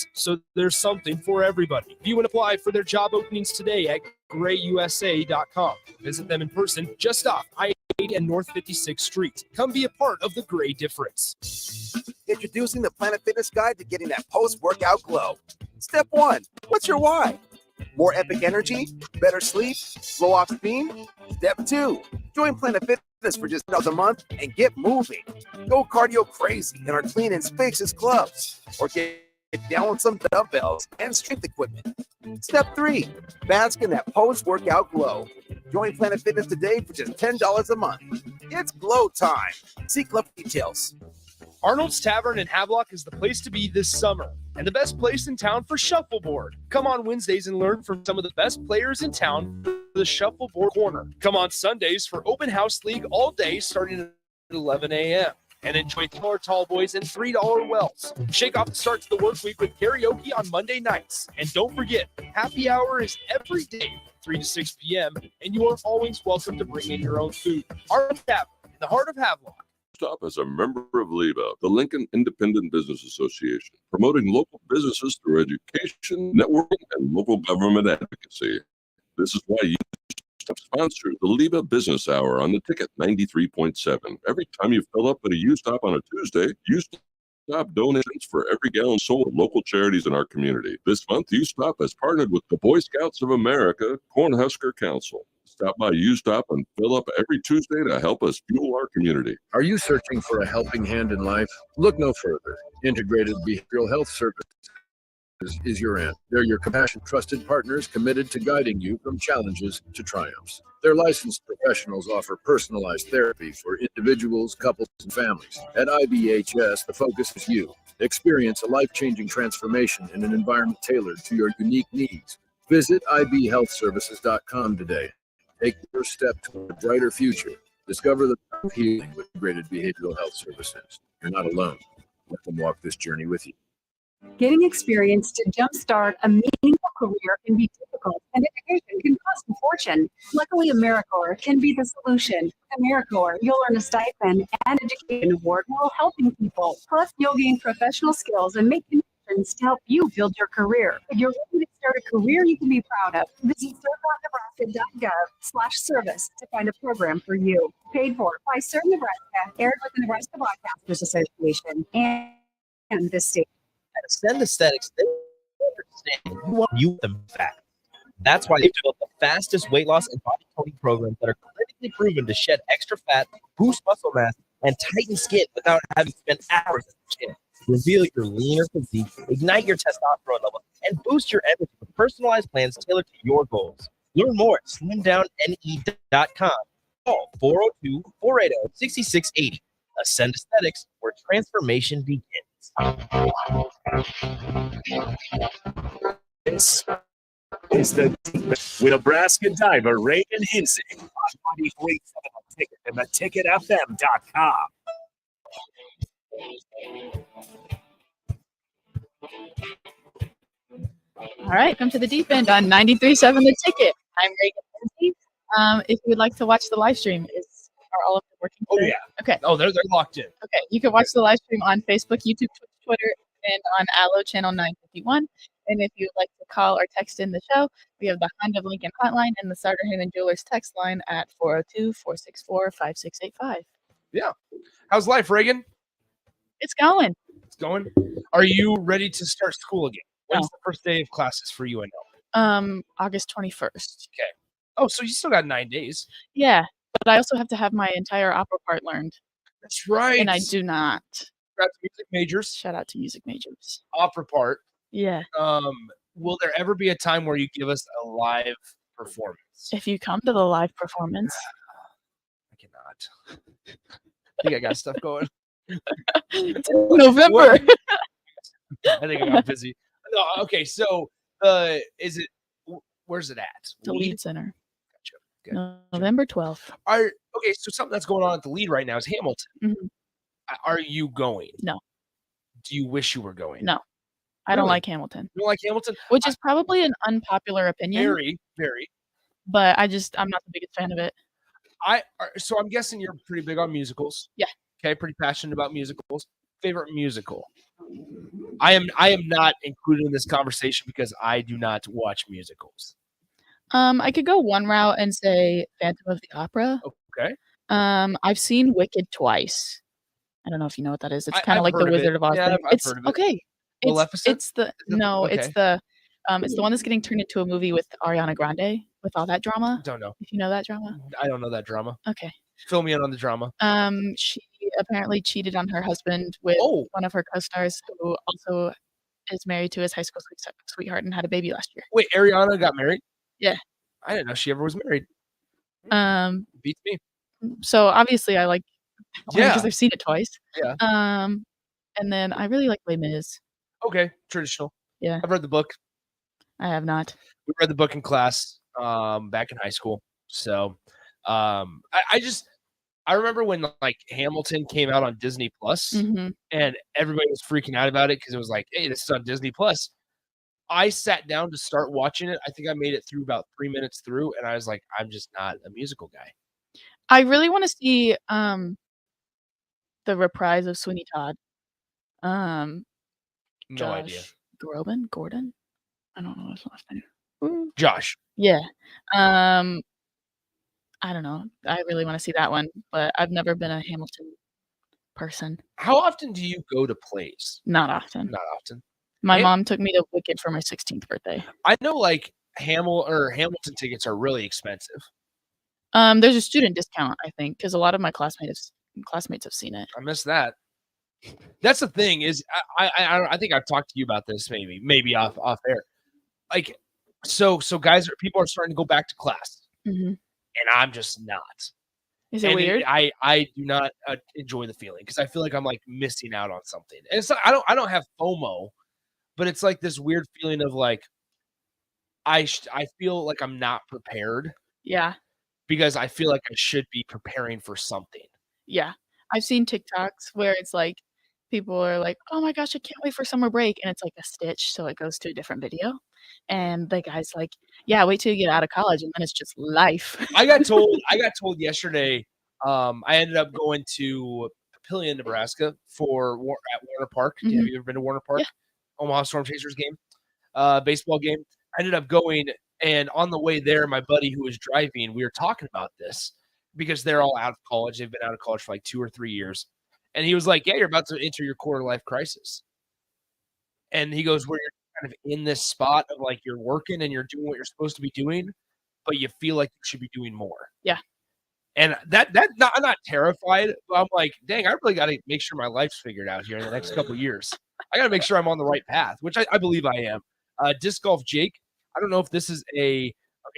benefits, so there's something for everybody. View and apply for their job openings today at grayusa.com. Visit them in person just off I-80 and North 56th Street. Come be a part of the Gray difference. Introducing the Planet Fitness Guide to getting that post-workout glow. Step 1, what's your why? More epic energy? Better sleep? Blow off steam? Step 2, join Planet Fitness for just $1 a month and get moving. Go cardio crazy in our clean and spacious clubs, or get down with some dumbbells and strength equipment. Step 3, bask in that post-workout glow. Join Planet Fitness today for just $10 a month. It's glow time. See club details. Arnold's Tavern in Havelock is the place to be this summer, and the best place in town for shuffleboard. Come on Wednesdays and learn from some of the best players in town for the Shuffleboard Corner. Come on Sundays for Open House League all day starting at 11 a.m. and enjoy $4 tall boys and $3 wells. Shake off the start to the work week with karaoke on Monday nights. And don't forget, happy hour is every day, 3 to 6 p.m., and you are always welcome to bring in your own food. Arnold's Tavern in the heart of Havelock. Stop as a member of LIBA, the Lincoln Independent Business Association, promoting local businesses through education, networking, and local government advocacy. This is why you sponsor the LIBA Business Hour on the ticket 93.7. Every time you fill up at a U-Stop on a Tuesday, U-Stop donations for every gallon sold to local charities in our community. This month, U-Stop has partnered with the Boy Scouts of America Cornhusker Council. Stop by U-Stop and fill up every Tuesday to help us fuel our community. Are you searching for a helping hand in life? Look no further. Integrated Behavioral Health Services is your end. They're your compassionate, trusted partners committed to guiding you from challenges to triumphs. Their licensed professionals offer personalized therapy for individuals, couples, and families. At IBHS, the focus is you. Experience a life-changing transformation in an environment tailored to your unique needs. Visit ibhealthservices.com today. Take your step toward a brighter future. Discover the power of healing with Integrated Behavioral Health Services. You're not alone. Let them walk this journey with you. Getting experience to jumpstart a meaningful career can be difficult, and education can cost a fortune. Luckily, AmeriCorps can be the solution. AmeriCorps, you'll earn a stipend and education award while helping people. Plus, you'll gain professional skills and make connections to help you build your career. If you're ready to start a career you can be proud of, visit serve.nebraska.gov/service to find a program for you. Paid for by Serve Nebraska, aired with the Nebraska Broadcasters Association and this state. At Ascend Aesthetics, they understand you want you them fat. That's why they've developed the fastest weight loss and body toning programs that are clinically proven to shed extra fat, boost muscle mass, and tighten skin without having spent hours in the gym. Reveal your leaner physique, ignite your testosterone level, and boost your energy with personalized plans tailored to your goals. Learn more at slimdowne.com. Call 402-480-6680. Ascend Aesthetics, where transformation begins. This is the with Nebraska diver Reagan Hinson on 93.7 The Ticket and theticketfm.com. All right, come to the deep end on 93.7 The Ticket. I'm Reagan Hinson. If you would like to watch the live stream, are all of them working today? Oh, yeah. Okay. Oh, they're locked in. Okay, you can watch the live stream on Facebook, YouTube, Twitter, and on Allo Channel 951. And if you'd like to call or text in the show, we have the Honda of Lincoln hotline and the Sartor Hamann Jewelers text line at 402-464-5685. Yeah. How's life, Reagan? It's going. It's going. Are you ready to start school again? When's the first day of classes for you? I know. August 21st. Okay. Oh, so you still got 9 days. Yeah, but I also have to have my entire opera part learned. That's right. And I do not. Shout out to music majors. Shout out to music majors. Opera part. Yeah. Will there ever be a time where you give us a live performance? If you come to the live performance. I cannot. I think I got stuff going. It's November. I think I got busy. No, okay, so is it? Where's it at? The Lead Center. Gotcha. Good. November 12th. Okay, so something that's going on at the Lead right now is Hamilton. Mm-hmm. Are you going? No. Do you wish you were going? No. I don't like Hamilton. You don't like Hamilton? Which is probably an unpopular opinion. Very, very. But I'm not the biggest fan of it. So I'm guessing you're pretty big on musicals. Yeah. Okay, pretty passionate about musicals. Favorite musical. I am not included in this conversation because I do not watch musicals. I could go one route and say Phantom of the Opera. Okay. I've seen Wicked twice. I don't know if you know what that is. It's kind I've of like heard the of it. Wizard of Oz Yeah, thing. I've It's heard of it. okay. Maleficent? It's the no, Okay. it's the one that's getting turned into a movie with Ariana Grande with all that drama. Don't know. If you know that drama. I don't know that drama. Okay. Fill me in on the drama. She apparently cheated on her husband with Oh. one of her co-stars who also is married to his high school sweetheart and had a baby last year. Wait, Ariana got married? Yeah. I didn't know she ever was married. Beats me. So obviously I like Yeah. because I've seen it twice. Yeah. And then I really like Les Mis. Okay. Traditional. Yeah. I've read the book. I have not. We read the book in class back in high school. So I remember when like Hamilton came out on Disney Plus Mhm. and everybody was freaking out about it because it was like, hey, this is on Disney Plus. I sat down to start watching it. I think I made it through about 3 minutes through, and I was like, I'm just not a musical guy. I really want to see the reprise of Sweeney Todd. No idea. Josh Gordon? I don't know his last name. Josh. Yeah. I don't know. I really want to see that one, but I've never been a Hamilton person. How often do you go to plays? Not often. Not often. My Ham- mom took me to Wicked for my 16th birthday. I know like Hamilton tickets are really expensive. There's a student discount, I think, because a lot of my classmates have seen it. I missed that. That's the thing is I think I've talked to you about this maybe off air. Like so people are starting to go back to class Mhm. and I'm just not. Is it And weird? I do not enjoy the feeling because I feel like I'm like missing out on something. And it's not, I don't have FOMO, but it's like this weird feeling of like I feel like I'm not prepared Yeah. because I feel like I should be preparing for something. Yeah. I've seen TikToks where it's like people are like, "Oh my gosh, I can't wait for summer break." And it's like a stitch, so it goes to a different video. And the guy's like, "Yeah, wait till you get out of college and then it's just life." I got told yesterday. I ended up going to Papillion, Nebraska for at Warner Park. Have you ever been to Warner Park? Yeah. Omaha Storm Chasers game, baseball game. I ended up going, and on the way there, my buddy who was driving, we were talking about this because they're all out of college. They've been out of college for like 2 or 3 years, and he was like, "Yeah, you're about to enter your quarter life crisis." And he goes, "Where you're kind of in this spot of like you're working and you're doing what you're supposed to be doing, but you feel like you should be doing more." Yeah. And I'm not terrified, but I'm like, dang, I really got to make sure my life's figured out here in the next couple of years. I got to make sure I'm on the right path, which I believe I am. Disc Golf Jake, I don't know if this is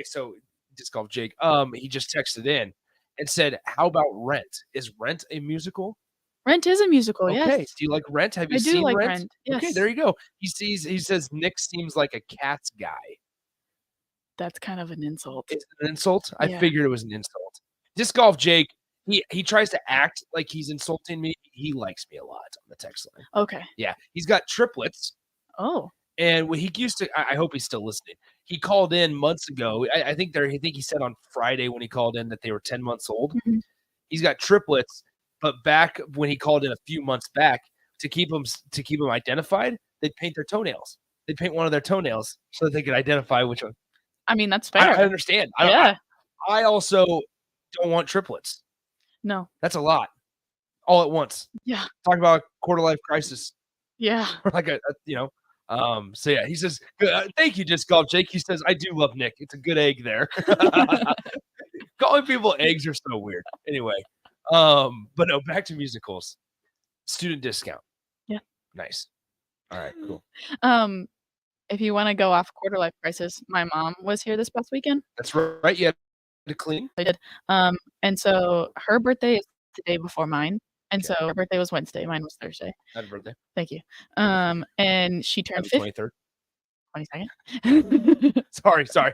so Disc Golf Jake, he just texted in and said, how about Rent? Is Rent a musical? Rent is a musical, Okay. yes. Do you like Rent? Have you I do seen like Rent? Rent, Okay, yes. there you go. He says Nick seems like a Cats guy. That's kind of an insult. Is it an insult? I Yeah. figured it was an insult. Disc Golf Jake, he tries to act like he's insulting me. He likes me a lot on the text line. Okay. Yeah, he's got triplets, Oh. and when he used to, I hope he's still listening. He called in months ago. I think he said on Friday when he called in that they were 10 months old. Mhm. He's got triplets, but back when he called in a few months back to keep them identified, they'd paint their toenails. They'd paint one of their toenails so that they could identify which one. I mean, that's I fair. understand. Yeah. I also don't want triplets. No. That's a lot, all at once. Yeah. Talk about a quarter life crisis, Yeah. or like So yeah, he says, "Thank you, Disc Golf Jake." He says, "I do love Nick. It's a good egg there." Calling people eggs are so weird. Anyway, but no, back to musicals. Student discount. Yeah. Nice. All right, cool. If you want to go off quarter life crisis, my mom was here this past weekend. That's right. You had to clean. I did. And so her birthday is the day before mine. And so her birthday was Wednesday. Mine was Thursday. Happy birthday. Thank you. And she turned Happy 50. 23rd. 22nd. Sorry.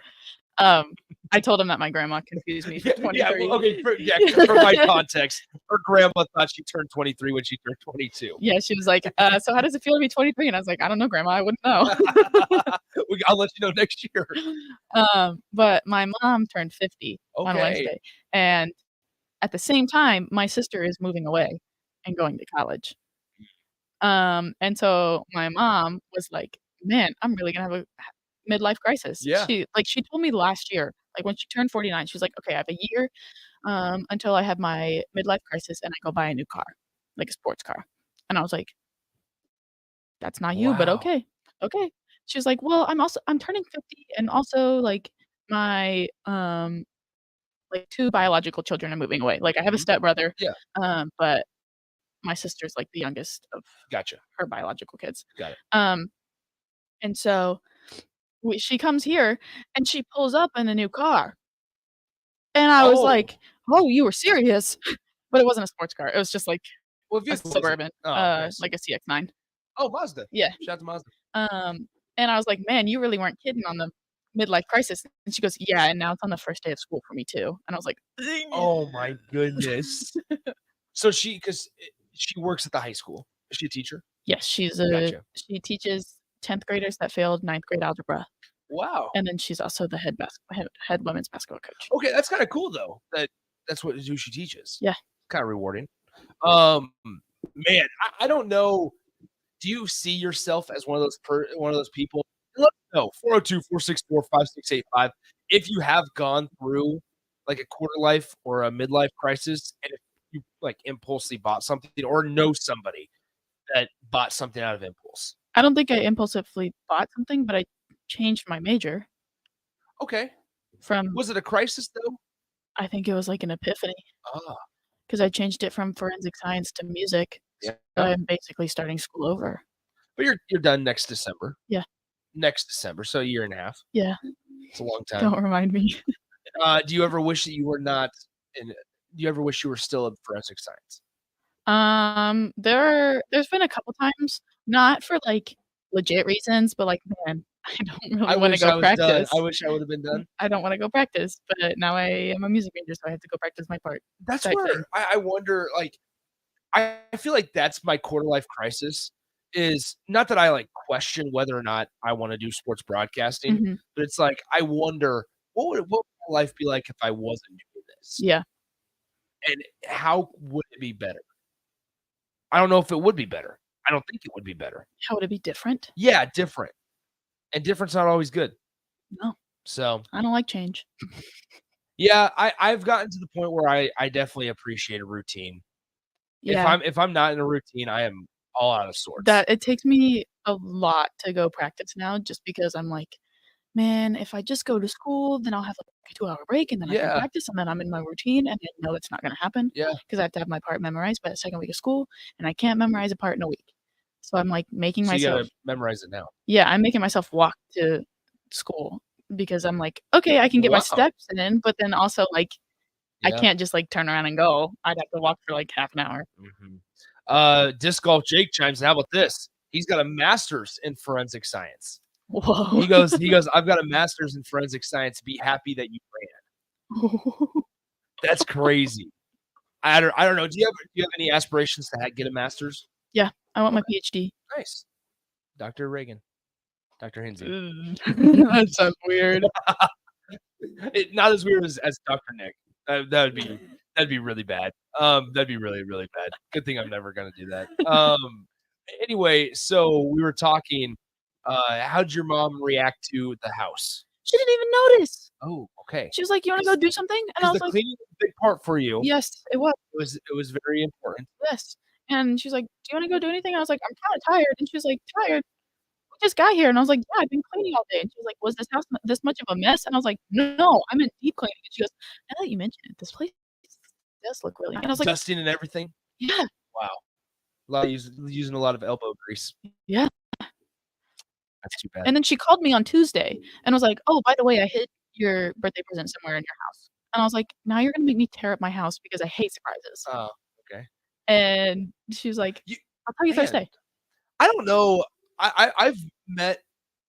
I told him that my grandma confused me for 23. Yeah, well, okay. For my context, her grandma thought she turned 23 when she turned 22. Yeah, she was like, so how does it feel to be 23? And I was like, I don't know, Grandma. I wouldn't know. I'll let you know next year. But my mom turned 50 on Okay. Wednesday. And at the same time, my sister is moving away and going to college. And so my mom was like, "Man, I'm really gonna have a midlife crisis." Yeah. She told me last year, like when she turned 49, she was like, "Okay, I have a year until I have my midlife crisis and I go buy a new car, like a sports car." And I was like, "That's not you, but Wow. okay. Okay." She was like, "Well, I'm turning 50 and also like my like 2 biological children are moving away. Like I have a Mhm. stepbrother, Yeah. but my sister's like the youngest of Gotcha. her biological kids." Got it. And so she comes here and she pulls up in a new car. And I was Oh. like, "Oh, you were serious?" But it wasn't a sports car. It was just like What a vehicle was it? Suburban, Oh, nice. like a CX-9. Oh, Mazda. Yeah. Shout out to Mazda. And I was like, "Man, you really weren't kidding on the midlife crisis." And she goes, "Yeah, and now it's on the first day of school for me too." And I was like, Oh my goodness. So because she works at the high school. Is she a teacher? Yes, she teaches 10th graders that failed 9th grade algebra, Wow. and then she's also the head women's basketball coach. Okay, that's kind of cool though. That's who she teaches. Yeah. Kind of rewarding. Man, I don't know. Do you see yourself as one of those people? Let us know. 402-464-5685. If you have gone through like a quarter life or a midlife crisis, and if you like impulsively bought something or know somebody that bought something out of impulse. I don't think I impulsively bought something, but I changed my major Okay. from Was it a crisis though? I think it was like an epiphany Ah, because I changed it from forensic science to music. yeah. So I'm basically starting school over. But you're done next December. Yeah. Next December, so a year and a half. Yeah, It's a long time. don't remind me. Do you ever wish that you were not in do you ever wish you were still in forensic science? There's been a couple times, not for, like, legit reasons, but, like, man, I don't really wanna wish I go was done. practice. I wish I would have been done. I don't wanna go practice, but now I am a music major, so I have to go practice my part That's type where thing. I wonder, like, I feel like that's my quarter life crisis is not that I, like, question whether or not I wanna do sports broadcasting, Mhm. but it's like, I wonder what would my life be like if I wasn't doing this? Yeah. And how would it be better? I don't know if it would be better. I don't think it would be better. How would it be different? Yeah, different. And different's not always good. No, So, I don't like change. yeah, I've gotten to the point where I definitely appreciate a routine. Yeah, If I'm not in a routine, I am all out of sorts. that it takes me a lot to go practice now just because I'm like, "Man, if I just go to school, then I'll have, like, a 2-hour break, and then I can Yeah, practice, and then I'm in my routine, and I know it's not gonna happen yeah. because I have to have my part memorized by the second week of school, and I can't memorize a part in a week." So I'm, like, making So you myself gotta memorize it now. yeah, I'm making myself walk to school because I'm like, "Okay, I can get my Wow. steps in," but then also, like, I Yeah. can't just, like, turn around and go. I'd have to walk for, like, half an hour. Disc golf Jake chimes in. How about this? He's got a master's in forensic science. Whoa. He goes, I've got a master's in forensic science. Be happy that you ran. That's crazy. I don't know. Do you have any aspirations to get a master's? Yeah, I want my PhD. Nice. Dr. Reagan. Dr. Hinsey. That sounds weird. Not as weird as Dr. Nick. That'd be really bad. That'd be really, really bad. Good thing I'm never gonna do that. Anyway, so we were talking. How'd your mom react to the house? She didn't even notice. Oh, okay. She was like, "You wanna go do something?" And I Because was the like, cleaning was a big part for you. "Yes, it was, It was very important. yes." And she's like, "Do you wanna go do anything?" I was like, "I'm kinda tired." And she was like, "Tired? We just got here." And I was like, "Yeah, I've been cleaning all day." And she was like, "Was this house this much of a mess?" And I was like, "No, I'm in deep cleaning." And she goes, "Now that you mention it, this place does look really" and I was like, Dusting and everything. "Yeah, Wow. A lot of using a lot of elbow grease. yeah." That's too bad. And then she called me on Tuesday and was like, "Oh, by the way, I hid your birthday present somewhere in your house." And I was like, "Now you're gonna make me tear up my house because I hate surprises." Oh, okay. And she was like, You "I'll tell you man. Thursday." I don't know. I've met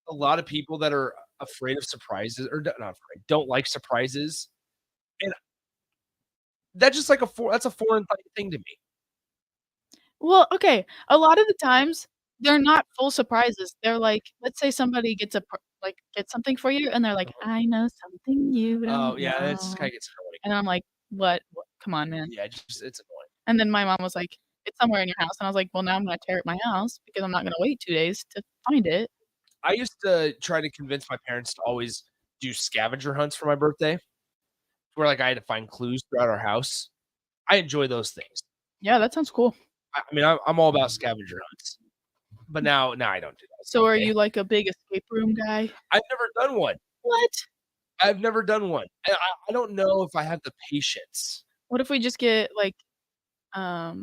a lot of people that are afraid of surprises or not afraid, don't like surprises. And that's just like that's a foreign thing to me. Well, okay, a lot of the times, they're not full surprises. They're like, let's say somebody gets something for you, and they're like, "I know something you Oh, don't yeah, that's know." kinda gets annoying. And I'm like, "What? Come on, man." Yeah, just it's annoying. And then my mom was like, it's somewhere in your house. And I was like, well, now I'm going to tear up my house because I'm not going to wait 2 days to find it. I used to try to convince my parents to always do scavenger hunts for my birthday, where like I had to find clues throughout our house. I enjoy those things. Yeah, that sounds cool. I mean, I'm all about scavenger hunts, but now I don't do that. So are you like a big escape room guy? I've never done one. What? I've never done one. And I don't know if I have the patience. What if we just get like a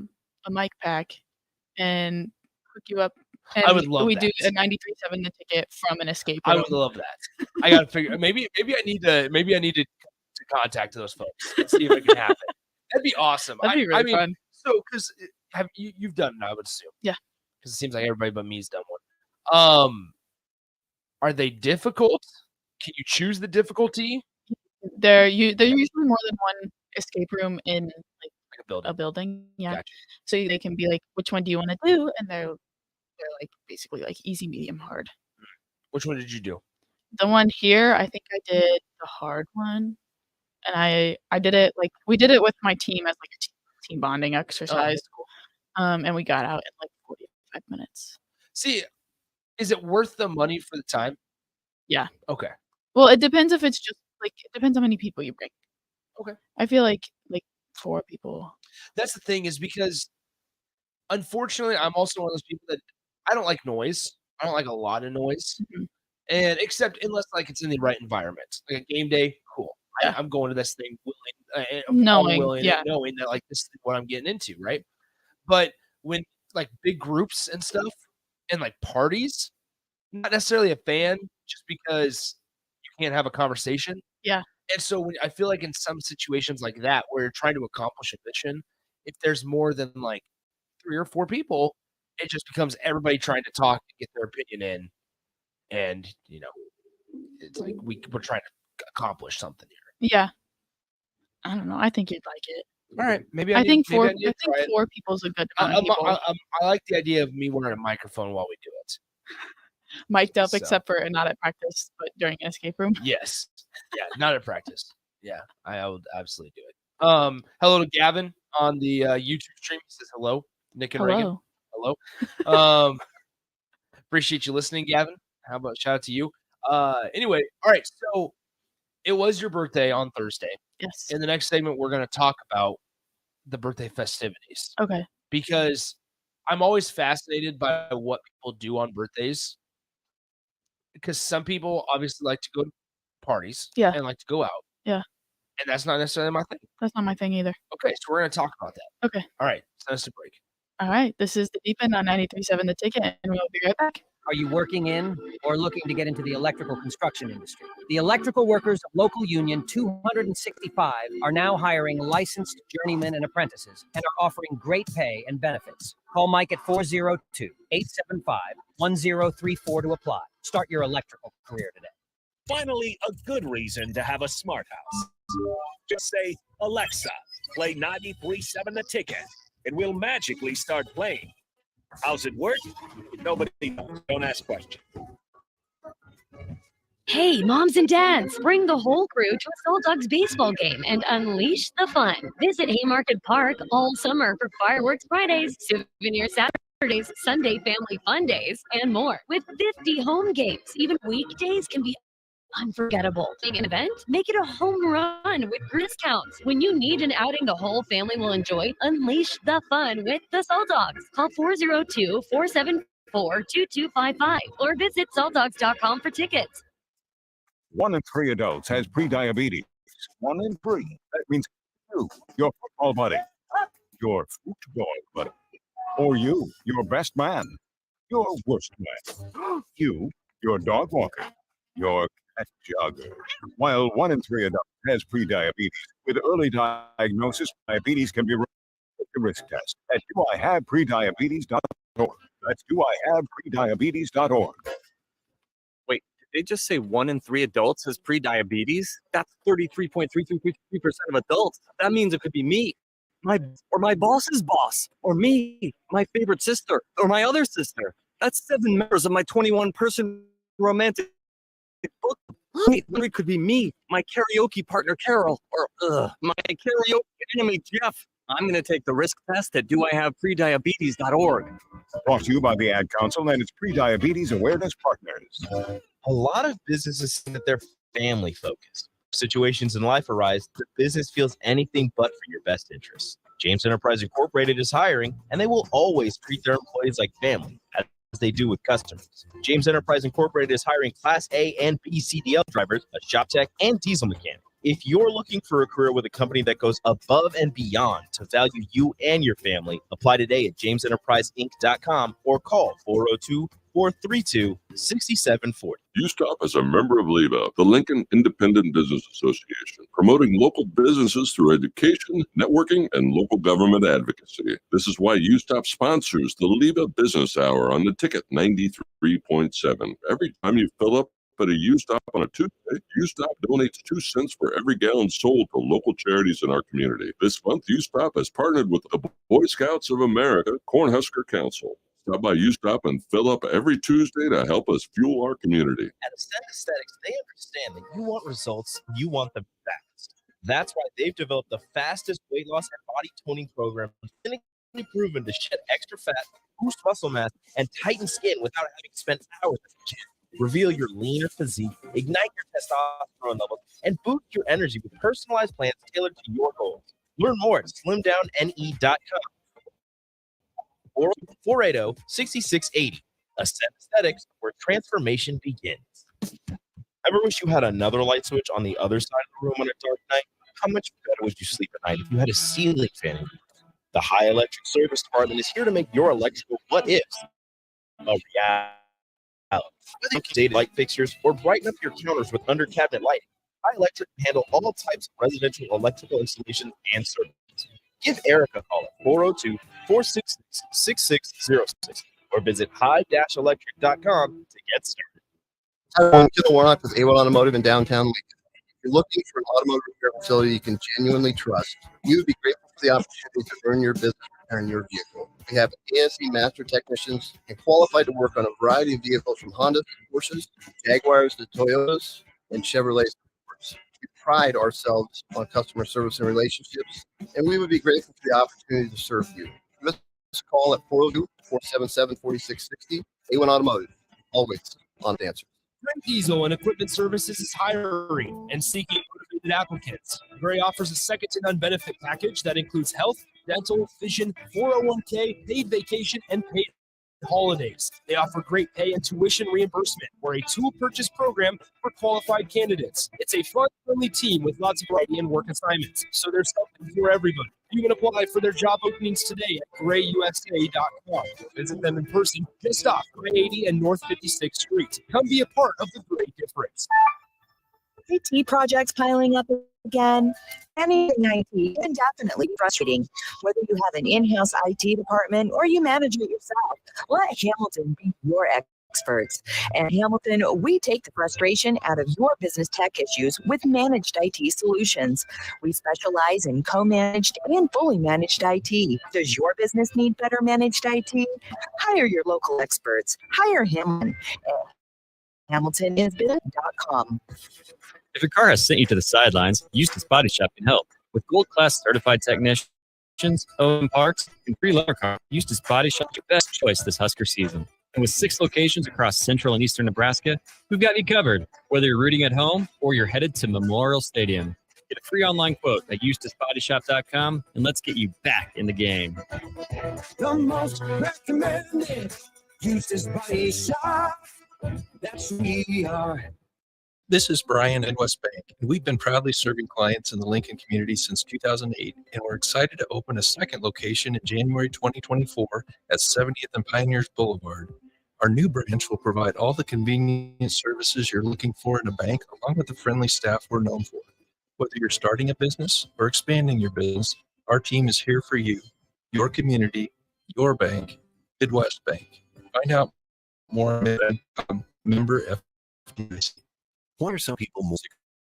mic pack and hook you up? And I would love we that. do a 93.7 the ticket from an escape I room. would love that. I gotta figure. Maybe I need to contact those folks and see if it can happen. That'd be awesome. That'd be really fun. So because have you've done it? I would assume. Yeah. Because it seems like everybody but me's done one. Are they difficult? Can you choose the difficulty? They're usually more than one escape room in like Like a building. a building. Yeah. Gotcha. So they can be like, which one do you want to do? And they're like basically like easy, medium, hard. Which one did you do? The one here, I think I did the hard one. And I did it like we did it with my team as like a team bonding exercise. cool. And we got out in like 45 minutes. See, is it worth the money for the time? Yeah. Okay. Well, it depends if it's just like it depends how many people you bring. Okay. I feel like 4 people. That's the thing is because unfortunately, I'm also one of those people that I don't like noise. I don't like a lot of noise. Mhm. And except unless like it's in the right environment. Like a game day, cool. Yeah. I'm going to this thing willing, Knowing, willing yeah. and knowing that like this is what I'm getting into, right? But when like big groups and stuff and like parties, not necessarily a fan just because you can't have a conversation. Yeah. And so when I feel like in some situations like that where you're trying to accomplish a mission, if there's more than like 3 or 4 people, it just becomes everybody trying to talk and get their opinion in. And, it's like we're trying to accomplish something here. Yeah. I don't know. I think you'd like it. All right. Maybe I think maybe 4 I need to try it. 4 people is a good amount of people. I like the idea of me wearing a microphone while we do it. Mic'd up So- except for not at practice, but during an escape room. Yes. Yeah, not at practice. Yeah, I would absolutely do it. Hello to Gavin on the YouTube stream. He says hello. Nick and Reagan. Hello. Hello. Appreciate you listening, Gavin. How about shout out to you? Anyway, all right. So it was your birthday on Thursday. Yes. In the next segment, we're going to talk about the birthday festivities Okay. because I'm always fascinated by what people do on birthdays. Because some people obviously like to go to parties Yeah. and like to go out. Yeah. And that's not necessarily my thing. That's not my thing either. Okay, so we're going to talk about that. Okay. All right, send us a break. All right. This is the Deep End on 93.7 The Ticket, and we'll be right back. Are you working in or looking to get into the electrical construction industry? The Electrical Workers of Local Union 265 are now hiring licensed journeymen and apprentices and are offering great pay and benefits. Call Mike at 402-875-1034 to apply. Start your electrical career today. Finally, a good reason to have a smart house. Just say, Alexa, play 93.7 The Ticket. It will magically start playing. How's it work? Nobody knows. Don't ask questions. Hey, moms and dads, bring the whole crew to a Soul Dogs baseball game and unleash the fun. Visit Haymarket Park all summer for fireworks Fridays, souvenir Saturdays, Sunday family fun days, and more. With 50 home games, even weekdays can be unforgettable. An event? Make it a home run with discounts. When you need an outing the whole family will enjoy, unleash the fun with the Soul Dogs. Call 402-474-2255 or visit souldogs.com for tickets. 1 in 3 adults has prediabetes. 1 in 3. That means you, your football buddy, your football buddy, or you, your best man, your worst man, you, your dog walker, your cat jogger. While 1 in 3 adults has prediabetes, with early diagnosis, diabetes can be removed with the risk test at doihaveprediabetes.org. That's doihaveprediabetes.org. They just say 1 in 3 adults has pre-diabetes. That's 33.33% of adults. That means it could be me, my boss's boss, or me, my favorite sister, or my other sister. That's 7 members of my 21-person romantic book. It could be me, my karaoke partner Carol, or my karaoke enemy Jeff, I'm going to take the risk test at doihaveprediabetes.org. Brought to you by the Ad Council and its pre-diabetes awareness partners. A lot of businesses say that they're family focused. Situations in life arise, the business feels anything but for your best interests. James Enterprise Incorporated is hiring, and they will always treat their employees like family, as they do with customers. James Enterprise Incorporated is hiring Class A and B CDL drivers, a shop tech, and diesel mechanic. If you're looking for a career with a company that goes above and beyond to value you and your family, apply today at jamesenterpriseinc.com or call 402-432-6740. USTOP is a member of LEVA, the Lincoln Independent Business Association, promoting local businesses through education, networking, and local government advocacy. This is why USTOP sponsors the LEVA Business Hour on the ticket 93.7. Every time you fill up at a USTOP on a Tuesday, USTOP donates 2 cents for every gallon sold to local charities in our community. This month, USTOP has partnered with the Boy Scouts of America Cornhusker Council. Stop by USTOP and fill up every Tuesday to help us fuel our community. At Ascend Aesthetics, they understand that you want results, you want them fast. That's why they've developed the fastest weight loss and body toning program, clinically proven to shed extra fat, boost muscle mass, and tighten skin without having spent hours at the gym. Reveal your leaner physique, ignite your testosterone levels, and boost your energy with personalized plans tailored to your goals. Learn more at slimdowne.com. 480-6680. Ascend Aesthetics, where transformation begins. Ever wish you had another light switch on the other side of the room on a dark night? How much better would you sleep at night if you had a ceiling fan in your room? The High Electric Service Department is here to make your electrical what-ifs a reality. Whether you can date light fixtures or brighten up your counters with under-cabinet lighting, High Electric can handle all types of residential electrical installation and service. Give Eric a call at 402-466-6606 or visit high-electric.com to get started. Hi, everyone. Killer Warnock with A1 Automotive in downtown Lincoln. If you're looking for an automotive repair facility you can genuinely trust, you would be grateful for the opportunity to earn your business repairing your vehicle. We have ASE master technicians and qualified to work on a variety of vehicles from Honda to Porsches, Jaguars to Toyotas, and Chevrolet. We pride ourselves on customer service and relationships, and we would be grateful for the opportunity to serve you. Give us a call at 402-477-4660. A1 Automotive, always on the answer. Gray Diesel and Equipment Services is hiring and seeking motivated applicants. Gray offers a second-to-none benefit package that includes health, dental, vision, 401k, paid vacation, and paid holidays. They offer great pay and tuition reimbursement or a tool purchase program for qualified candidates. It's a fun, friendly team with lots of variety and work assignments, so there's something for everybody. You can apply for their job openings today at grayusa.com. Visit them in person just off Gray 80 and North 56th Street. Come be a part of the great difference. IT projects piling up again. Anything IT can definitely be frustrating. Whether you have an in-house IT department or you manage it yourself, let Hamilton be your experts. At Hamilton, we take the frustration out of your business tech issues with managed IT solutions. We specialize in co-managed and fully managed IT. Does your business need better managed IT? Hire your local experts. Hire Hamilton at HamiltonIsBusiness.com. If your car has sent you to the sidelines, Eustace Body Shop can help. With gold-class certified technicians, OEM parts, and free loaner car, Eustace Body Shop is your best choice this Husker season. And with 6 locations across central and eastern Nebraska, we've got you covered, whether you're rooting at home or you're headed to Memorial Stadium. Get a free online quote at EustaceBodyShop.com, and let's get you back in the game. The most recommended Eustace Body Shop. That's who we are. This is Brian at West Bank, and we've been proudly serving clients in the Lincoln community since 2008, and we're excited to open a second location in January 2024 at 70th and Pioneers Boulevard. Our new branch will provide all the convenient services you're looking for in a bank, along with the friendly staff we're known for. Whether you're starting a business or expanding your business, our team is here for you, your community, your bank, Midwest Bank. Find out more at member FDIC. Why are some people more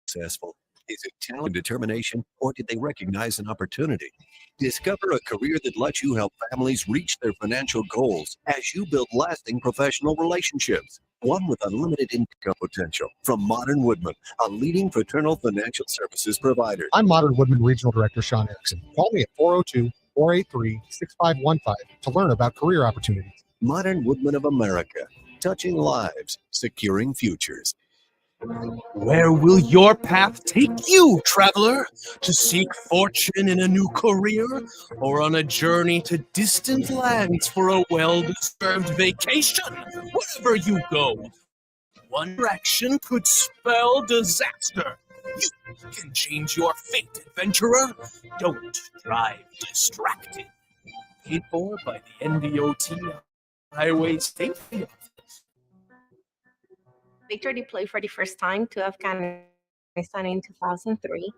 successful? Is it talent and determination, or did they recognize an opportunity? Discover a career that lets you help families reach their financial goals as you build lasting professional relationships. one with unlimited income potential. From Modern Woodman, a leading fraternal financial services provider. I'm Modern Woodman Regional Director Sean Erickson. Call me at 402-483-6515 to learn about career opportunities. Modern Woodman of America, touching lives, securing futures. Where will your path take you, traveler? To seek fortune in a new career, or on a journey to distant lands for a well-deserved vacation? Wherever you go, one direction could spell disaster. You can change your fate, adventurer. Don't drive distracted. Paid for by the NDOT Highway Safety Office. Victor deployed for the first time to Afghanistan in 2003.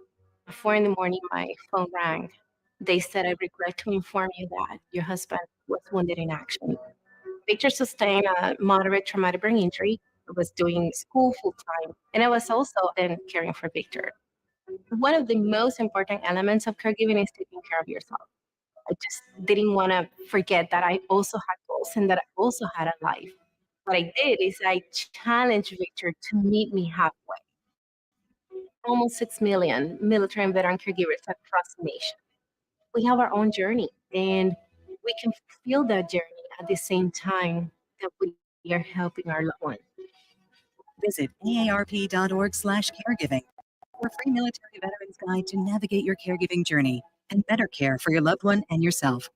At 4 in the morning, my phone rang. They said, "I regret to inform you that your husband was wounded in action." Victor sustained a moderate traumatic brain injury. I was doing school full time, and I was also then caring for Victor. One of the most important elements of caregiving is taking care of yourself. I just didn't want to forget that I also had goals and that I also had a life. What I did is I challenged Victor to meet me halfway. Almost 6 million military and veteran caregivers across the nation. We have our own journey, and we can feel that journey at the same time that we are helping our loved ones. Visit aarp.org/caregiving for a free military veterans guide to navigate your caregiving journey and better care for your loved one and yourself.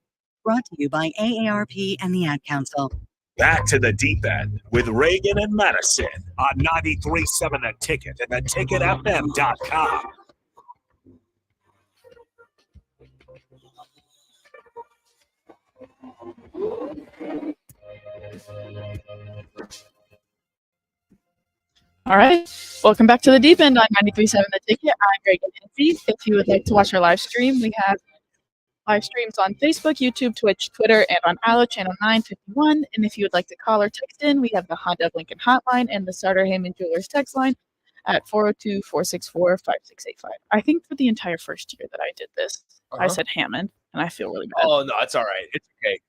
Brought to you by AARP and the Ad Council. Back to the deep end with Reagan and Madison on 93.7 The Ticket and theticketfm.com. All right. Welcome back to the Deep End on 93.7 The Ticket. I'm Reagan Hensey. If you would like to watch our live stream, we have live streams on Facebook, YouTube, Twitch, Twitter, and on Allo channel 951. And if you would like to call or text in, we have the Honda of Lincoln hotline and the Starter Heyman Jewelers text line at 402-464-5685. I think for the entire first year that I did this, I said Hammond, and I feel really bad. Oh, no, it's all right. It's okay.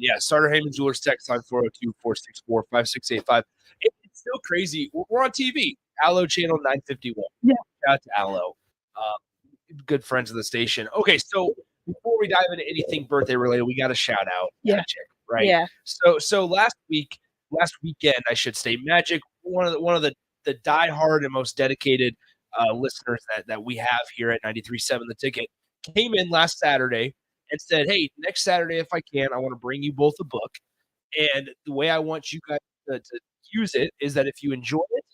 Yeah, Starter Heyman Jewelers text line 402-464-5685. It's still crazy. We're on TV, Allo channel 951. Yeah. Shout out to Allo. Good friends of the station. Okay, so before we dive into anything birthday related, we got to shout out Magic, right? Yeah. So last weekend, I should say, Magic, one of the diehard and most dedicated listeners that we have here at 93.7 The Ticket, came in last Saturday and said, "Hey, next Saturday, if I can, I want to bring you both a book. And the way I want you guys to use it is that if you enjoy it,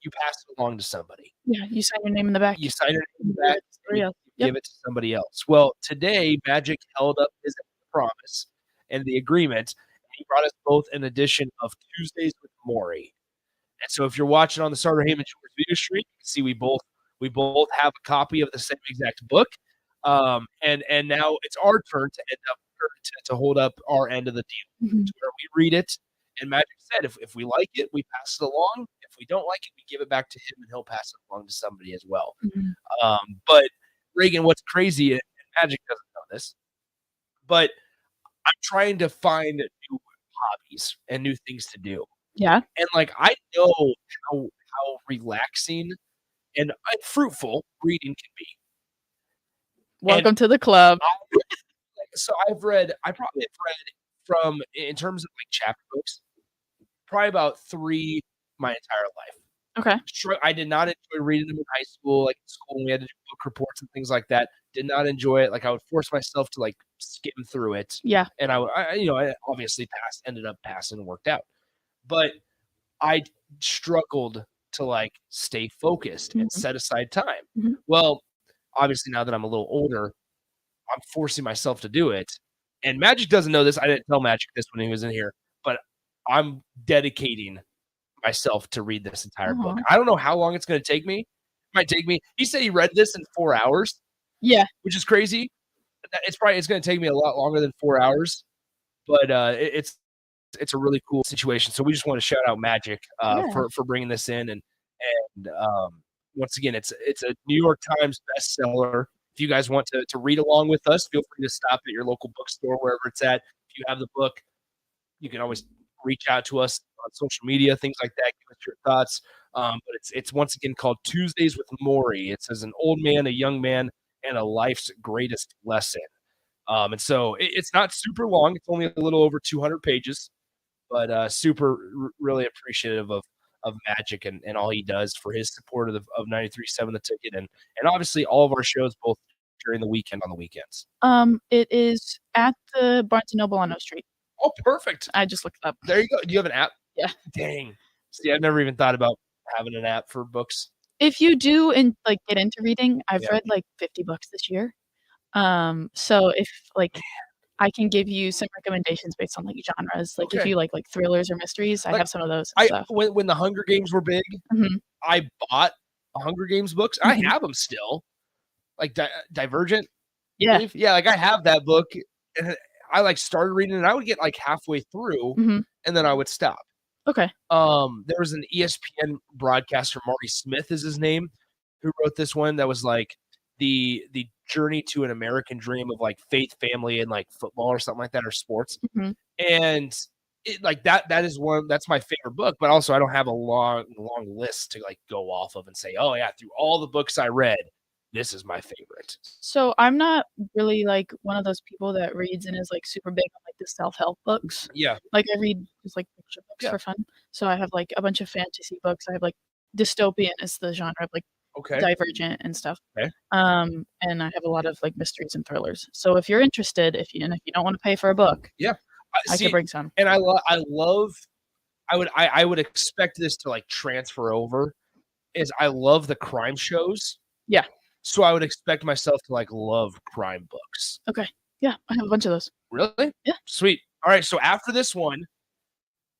you pass it along to somebody. Yeah, you sign your name in the back. You sign your name in the back, and you Yep. give it to somebody else." Well, today, Magic held up his promise and the agreement. He brought us both an edition of Tuesdays with Maury. And so if you're watching on the Starter Heyman Jewelers video stream, you can see we both have a copy of the same exact book. And now it's our turn to end up to hold up our end of the deal, to where we read it. And Magic said, if we like it, we pass it along. If we don't like it, we give it back to him, and he'll pass it along to somebody as well. But Reagan, what's crazy, and Magic doesn't know this, but I'm trying to find new hobbies and new things to do. Yeah. And like I know how relaxing and fruitful reading can be. Welcome to the club. So I probably have read from, in terms of like chapter books, probably about 3 my entire life. Okay. I did not enjoy reading them in high school. Like in school, when we had to do book reports and things like that. Did not enjoy it. Like I would force myself to like skim through it. Yeah. And I obviously ended up passing and worked out. But I struggled to like stay focused and set aside time. Well, obviously now that I'm a little older, I'm forcing myself to do it. And Magic doesn't know this. I didn't tell Magic this when he was in here, but I'm dedicating myself to read this entire book. I don't know how long it's going to take me. It might take me. He said he read this in 4 hours. Yeah, which is crazy. It's going to take me a lot longer than 4 hours, but it's a really cool situation. So we just want to shout out Magic for bringing this in, and once again, it's a New York Times bestseller. If you guys want to read along with us, feel free to stop at your local bookstore, wherever it's at. If you have the book, you can always reach out to us on social media, things like that. Give us your thoughts. But it's once again called Tuesdays with Maury. It says an old man, a young man, and a life's greatest lesson. And so it's not super long. It's only a little over 200 pages, but really appreciative of Magic and all he does for his support of 93.7 The Ticket and obviously all of our shows both during the weekend on the weekends. It is at the Barnes & Noble on O Street. Oh, perfect. I just looked it up. There you go. Do you have an app? Yeah. Dang. See, I've never even thought about having an app for books. If you do and like get into reading, I've Yeah. read like 50 books this year. So if like I can give you some recommendations based on like genres. Like if Okay. you like thrillers or mysteries, I Like, have some of those and stuff. When the Hunger Games were big, Mhm. I bought Hunger Games books. Mhm. I have them still. Like Divergent. I Yeah. believe. Yeah, like I have that book. And I like started reading it and I would get like halfway through Mhm. and then I would stop. Okay. There was an ESPN broadcaster, Marty Smith is his name, who wrote this one that was like the journey to an American dream of like faith, family, and like football or something like that, or sports. Mhm. And it, like that's my favorite book, but also I don't have a long list to like go off of and say, oh yeah, through all the books I read, this is my favorite. So I'm not really like one of those people that reads and is like super big on like the self-help books. Yeah. Like I read just like picture books Yeah. for fun. So I have like a bunch of fantasy books. I have like dystopian is the genre of like Okay. Divergent and stuff. Okay. And I have a lot of like mysteries and thrillers. So if you're interested, if you don't want to pay for a book, Yeah. I See, could bring some. And I would expect this to like transfer over is I love the crime shows. Yeah. So I would expect myself to like love crime books. Okay. Yeah, I have a bunch of those. Really? Yeah. Sweet. All right. So after this one,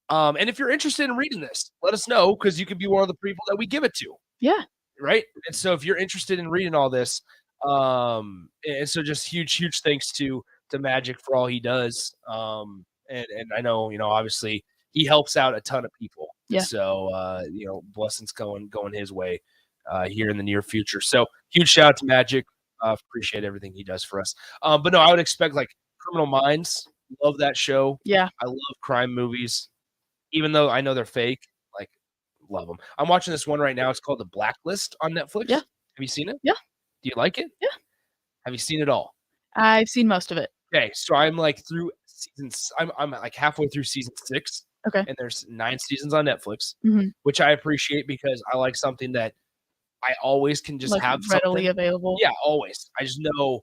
and if you're interested in reading this, let us know because you could be one of the people that we give it to. Yeah. Right. And so if you're interested in reading all this, and so just huge thanks to Magic for all he does. And I know, obviously he helps out a ton of people. Yeah. So blessings going his way here in the near future. So huge shout out to Magic. Appreciate everything he does for us. But no, I would expect like Criminal Minds. Love that show. Yeah. I love crime movies, even though I know they're fake. Like, love them. I'm watching this one right now. It's called The Blacklist on Netflix. Yeah. Have you seen it? Yeah. Do you like it? Yeah. Have you seen it all? I've seen most of it. Okay, so I'm like through seasons. I'm like halfway through season 6. Okay. And there's 9 seasons on Netflix, Mhm. which I appreciate because I like something that I always can just Like, have readily something. available. Yeah, always. I just know.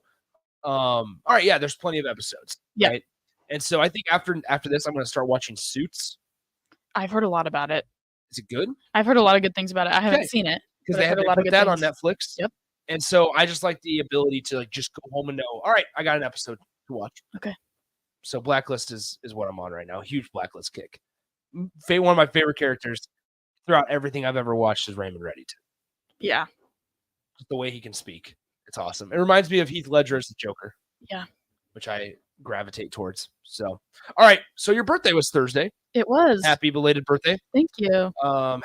All right, yeah, there's plenty of episodes. Yeah. Right? And so I think after this, I'm going to start watching Suits. I've heard a lot about it. Is it good? I've heard a lot of good things about it. I haven't Okay. seen it Because but they I've have heard a lot of put good that on things. Netflix. Yep. And so I just like the ability to like just go home and know, all right, I got an episode to watch. Okay. So Blacklist is what I'm on right now. Huge Blacklist kick. One of my favorite characters throughout everything I've ever watched is Raymond Reddington. Yeah. Just the way he can speak. It's awesome. It reminds me of Heath Ledger as the Joker, Yeah. which I gravitate towards. So, all right. So your birthday was Thursday. It was. Happy belated birthday. Thank you.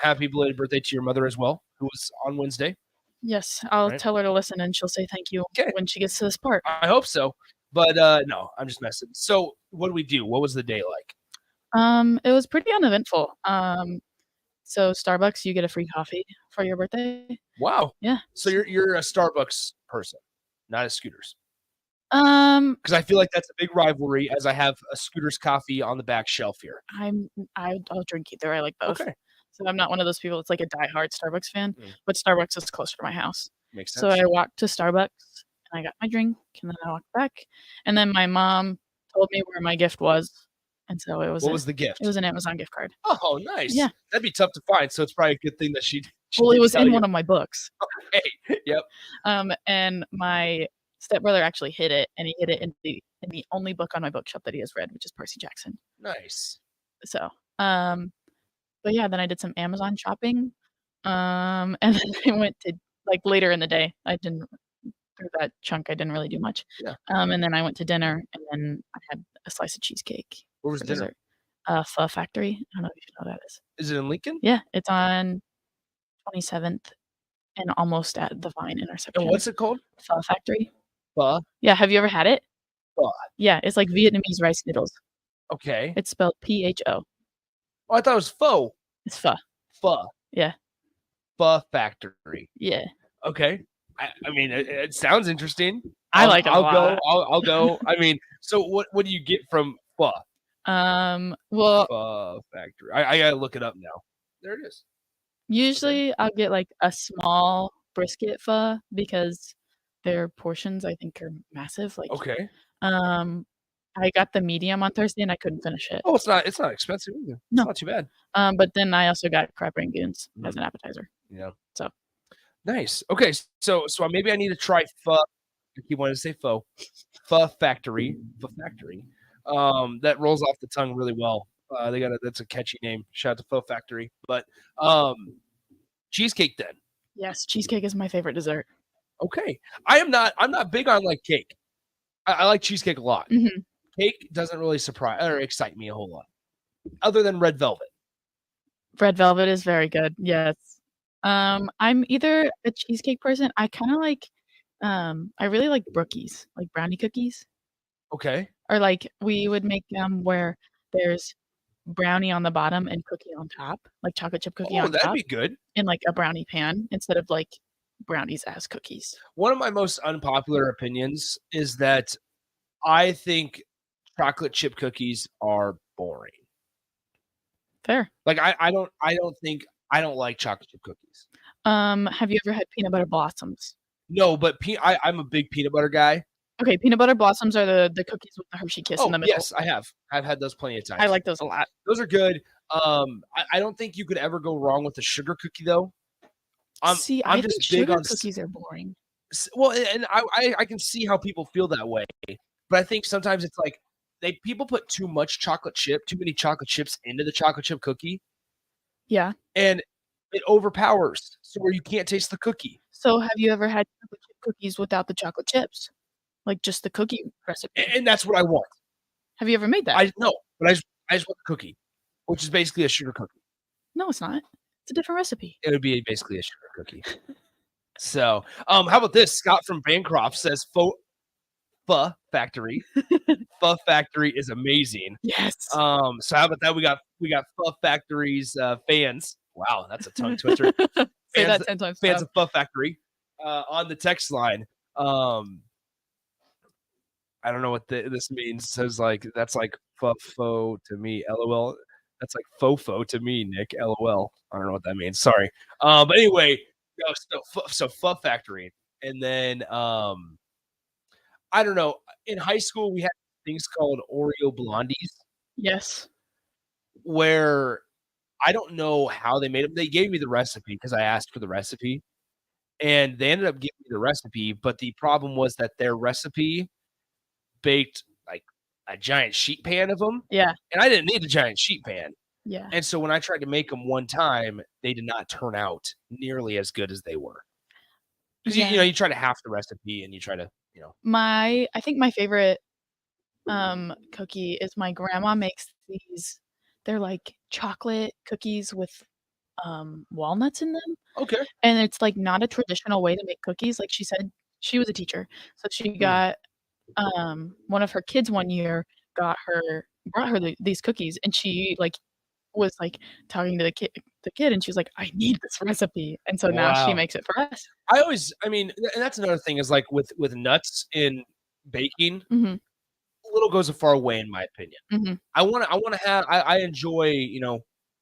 Happy belated birthday to your mother as well, who was on Wednesday. Yes, I'll Right. tell her to listen and she'll say thank you when she gets to this part. I hope so. But no, I'm just messing. So what did we do? What was the day like? It was pretty uneventful. So Starbucks, you get a free coffee for your birthday. Wow. Yeah. So you're a Starbucks person, not a Scooters. Um, Because I feel like that's a big rivalry as I have a Scooters coffee on the back shelf here. I'll drink either. I like both. Okay. So I'm not one of those people that's like a diehard Starbucks fan, but Starbucks is closer to my house. Makes So sense. I walked to Starbucks and I got my drink and then I walked back. And then my mom told me where my gift was. And so it was What was the gift? It was an Amazon gift card. Oh, nice. Yeah. That'd be tough to find. So it's probably a good thing that she Well, it did was tell in you. one of my books. Okay. Yep. And my stepbrother actually hid it, and he hid it in the only book on my bookshelf that he has read, which is Percy Jackson. Nice. So, but yeah, then I did some Amazon shopping, and then I went to like later in the day. I didn't through that chunk. I didn't really do much. Yeah. And then I went to dinner, and then I had a slice of cheesecake. Where was for dinner? dessert. Pho Factory. I don't know if you know what that is. Is it in Lincoln? Yeah, it's on 27th and almost at the Vine intersection. And what's it called? Pho Factory. Pho. Yeah, have you ever had it? Pho. Yeah, it's like Vietnamese rice noodles. Okay. It's spelled PHO. Oh, I thought it was Pho. It's pho. Pho. Yeah. Pho Factory. Yeah. Okay. I mean, it sounds interesting. I like it a I'll go. lot. I'll go. I mean, so what do you get from Pho? Well, Pho Factory. I gotta look it up now. There it is. usually I'll get like a small brisket pho because their portions I think are massive. Like, Okay. I got the medium on Thursday and I couldn't finish it. Oh, it's not expensive either. It's No. not too bad. But then I also got crab rangoons as an appetizer. Yeah. So Nice. Okay. So maybe I need to try Pho. I keep wanting to say Pho. Pho Factory. Pho Factory. That rolls off the tongue really well. That's a catchy name. Shout out to Pho Factory. But cheesecake then. yes, cheesecake is my favorite dessert. Okay. I'm not big on like cake. I like cheesecake a lot. hmm Cake doesn't really surprise or excite me a whole lot. Other than red velvet. Red velvet is very good. Yes. I'm either a cheesecake person. I kind of like, I really like brookies, like brownie cookies, Okay. or like we would make them where there's brownie on the bottom and cookie on top, like chocolate chip cookie Oh, on that'd top be good. in like a brownie pan instead of like brownies as cookies. One of my most unpopular opinions is that I think chocolate chip cookies are boring. Fair. Like I don't like chocolate chip cookies. Have you ever had peanut butter blossoms? No, but I'm a big peanut butter guy. Okay, peanut butter blossoms are the cookies with the Hershey kiss Oh, in the middle. yes, I have. I've had those plenty of times. I like those a lot. Those are good. I don't think you could ever go wrong with a sugar cookie though. I'm I just think big sugar on cookies are boring. well, and I can see how people feel that way, but I think sometimes it's like people put too many chocolate chips into the chocolate chip cookie, Yeah. and it overpowers, so where you can't taste the cookie. So have you ever had chocolate chip cookies without the chocolate chips? Like just the cookie recipe? And that's what I want. Have you ever made that? I just want the cookie, which is basically a sugar cookie. No, it's not. It's a different recipe. It would be basically a sugar cookie. So, how about this? Scott from Bancroft says Pho Factory. Pho Factory is amazing. Yes. So how about that? We got Pho Factory's fans. Wow, that's a tongue twister. Say that 10 times Fans fast. of Pho Factory on the text line. I don't know what this means. It says like that's like fo to me, lol. That's like fofo to me, Nick, lol. I don't know what that means. Sorry. But anyway, so Pho Factory, and then I don't know. In high school, we had things called Oreo Blondies, Yes. where I don't know how they made them. They gave me the recipe because I asked for the recipe, and they ended up giving me the recipe. But the problem was that their recipe baked like a giant sheet pan of them. Yeah. And I didn't need a giant sheet pan. Yeah. And so when I tried to make them one time, they did not turn out nearly as good as they were. Because you know, you try to half the recipe and you try to, I think my favorite cookie is my grandma makes these. They're like chocolate cookies with walnuts in them. Okay. And it's like not a traditional way to make cookies. Like she said, she was a teacher. So she got one of her kids one year brought her these cookies, and she like was like talking to the kid and she was like, I need this recipe. And so now she Wow. makes it for us. I mean, and that's another thing is like with nuts in baking, Mhm. little goes a far way in my opinion. Mhm. I enjoy,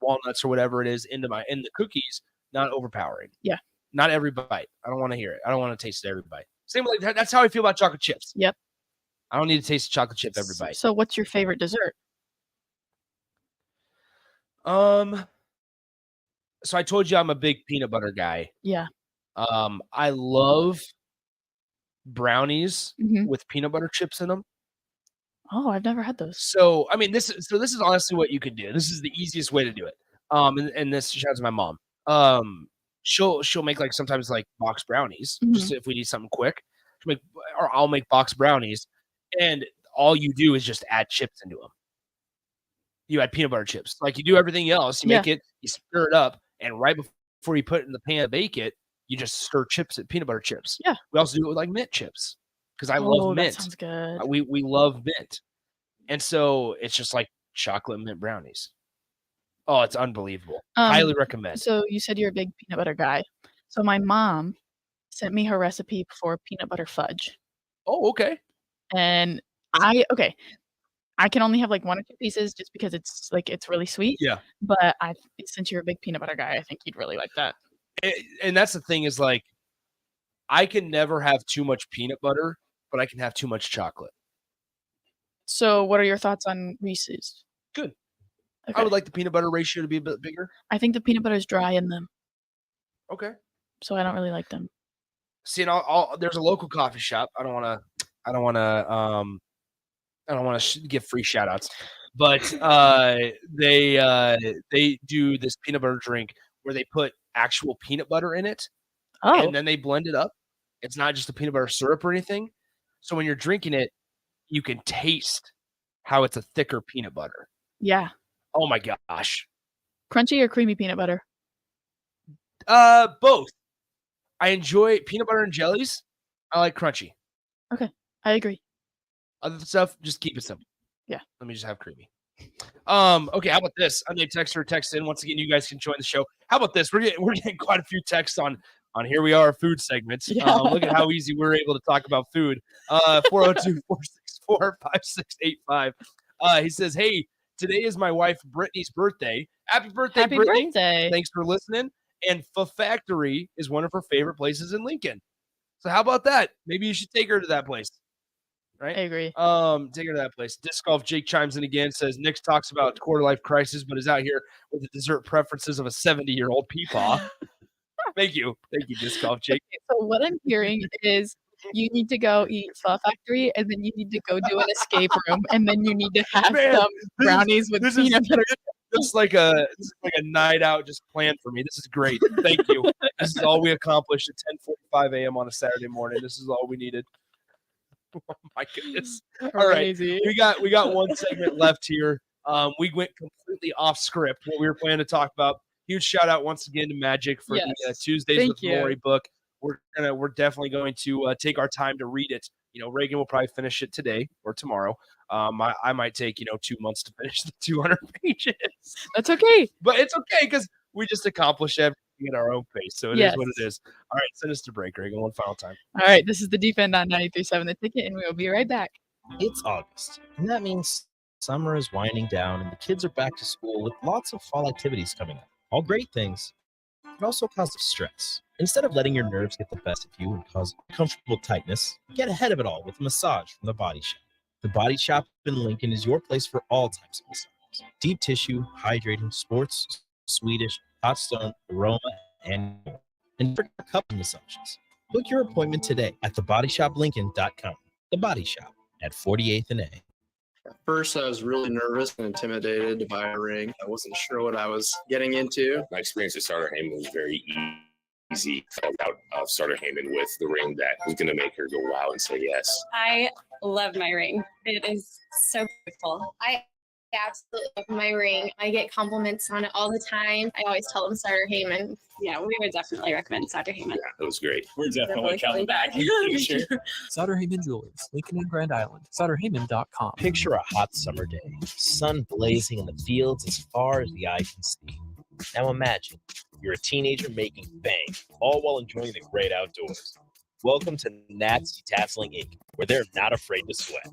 walnuts or whatever it is in the cookies, not overpowering. Yeah. Not every bite. I don't want to hear it. I don't want to taste it every bite. Same like that's how I feel about chocolate chips. Yep. I don't need to taste chocolate chip every bite. So what's your favorite dessert? So I told you I'm a big peanut butter guy. Yeah. I love brownies Mhm. with peanut butter chips in them. Oh, I've never had those. So I mean, this is honestly what you could do. This is the easiest way to do it. And this shout out to my mom. She'll make like sometimes like box brownies just if we need something quick. Or I'll make box brownies, and all you do is just add chips into them. You add peanut butter chips, like you do everything else. You make it, you stir it up, and right before you put it in the pan to bake it, you just stir peanut butter chips. Yeah. We also do it with like mint chips because I love mint. That sounds good. We love mint, and so it's just like chocolate mint brownies. Oh, it's unbelievable. Highly recommend. So you said you're a big peanut butter guy. So my mom sent me her recipe for peanut butter fudge. Oh, okay. And I can only have like 1 or 2 pieces just because it's really sweet. Yeah. But since you're a big peanut butter guy, I think you'd really like that. And that's the thing is like, I can never have too much peanut butter, but I can have too much chocolate. So what are your thoughts on Reese's? Good. Okay. I would like the peanut butter ratio to be a bit bigger. I think the peanut butter is dry in them, Okay. so I don't really like them. See, and there's a local coffee shop. I don't want to give free shout outs, but they do this peanut butter drink where they put actual peanut butter in it. Oh. And then they blend it up. It's not just a peanut butter syrup or anything. So when you're drinking it, you can taste how it's a thicker peanut butter. Yeah. Oh my gosh. Crunchy or creamy peanut butter? Both. I enjoy peanut butter and jellies. I like crunchy. Okay, I agree. Other stuff, just keep it simple. Yeah. Let me just have creamy. Okay, how about this? Unnamed texter text in. Once again, you guys can join the show. How about this? We're getting quite a few texts on Here We Are food segments. Yeah. Look at how easy we're able to talk about food. 402-464-5685. He says, hey, today is my wife Brittany's birthday. Happy birthday, Happy Brittany. birthday. Thanks for listening. And Pho Factory is one of her favorite places in Lincoln. So how about that? Maybe you should take her to that place. Right? I agree. Take her to that place. Disc Golf Jake chimes in again, says Nick talks about quarter life crisis, but is out here with the dessert preferences of a 70-year-old peepaw. Thank you, Disc Golf Jake. So what I'm hearing is you need to go eat Pho Factory, and then you need to go do an escape room, and then you need to have some brownies with peanut butter. It's like a night out just planned for me. This is great. Thank you. This is all we accomplished at 10:45 a.m. on a Saturday morning. This is all we needed. Oh my goodness. All right. Crazy. We got one segment left here. We went completely off script what we were planning to talk about. Huge shout out once again to Magic for the Tuesdays Thank with you. Lori book. We're definitely going to take our time to read it. You know, Reagan will probably finish it today or tomorrow. I might take 2 months to finish the 200 pages. That's okay. But it's okay because we just accomplish everything at our own pace. So it is what it is. All right, send us to break, Reagan, one final time. All right, this is the Defend on 93.7 The Ticket, and we'll be right back. It's August, and that means summer is winding down and the kids are back to school with lots of fall activities coming up. All great things, but also cause stress. Instead of letting your nerves get the best of you and cause uncomfortable tightness, get ahead of it all with a massage from The Body Shop. The Body Shop in Lincoln is your place for all types of massages. Deep tissue, hydrating, sports, Swedish, hot stone, aroma, and more. And for cup massages. Book your appointment today at thebodyshoplincoln.com. The Body Shop at 48th and A. At first, I was really nervous and intimidated to buy a ring. I wasn't sure what I was getting into. My experience with Starter Heyman was very easy. I felt out of Starter Heyman with the ring that was going to make her go wow and say yes. I love my ring. It is so beautiful. I absolutely love my ring. I get compliments on it all the time. I always tell them Starter Heyman. Yeah, we would definitely recommend Starter Heyman. Yeah, it was great. We're definitely coming back. Sure. Sutter Heyman Jewelers, Lincoln and Grand Island. SutterHeyman.com. Picture a hot summer day, sun blazing in the fields as far as the eye can see. Now imagine you're a teenager making bank, all while enjoying the great outdoors. Welcome to Nats Detasseling Inc., where they're not afraid to sweat.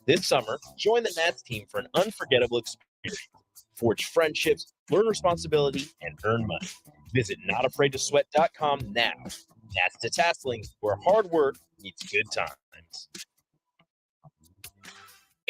This summer, join the Nats team for an unforgettable experience. Forge friendships, learn responsibility, and earn money. Visit notafraidtosweat.com now. Nats Detasseling, where hard work meets good times.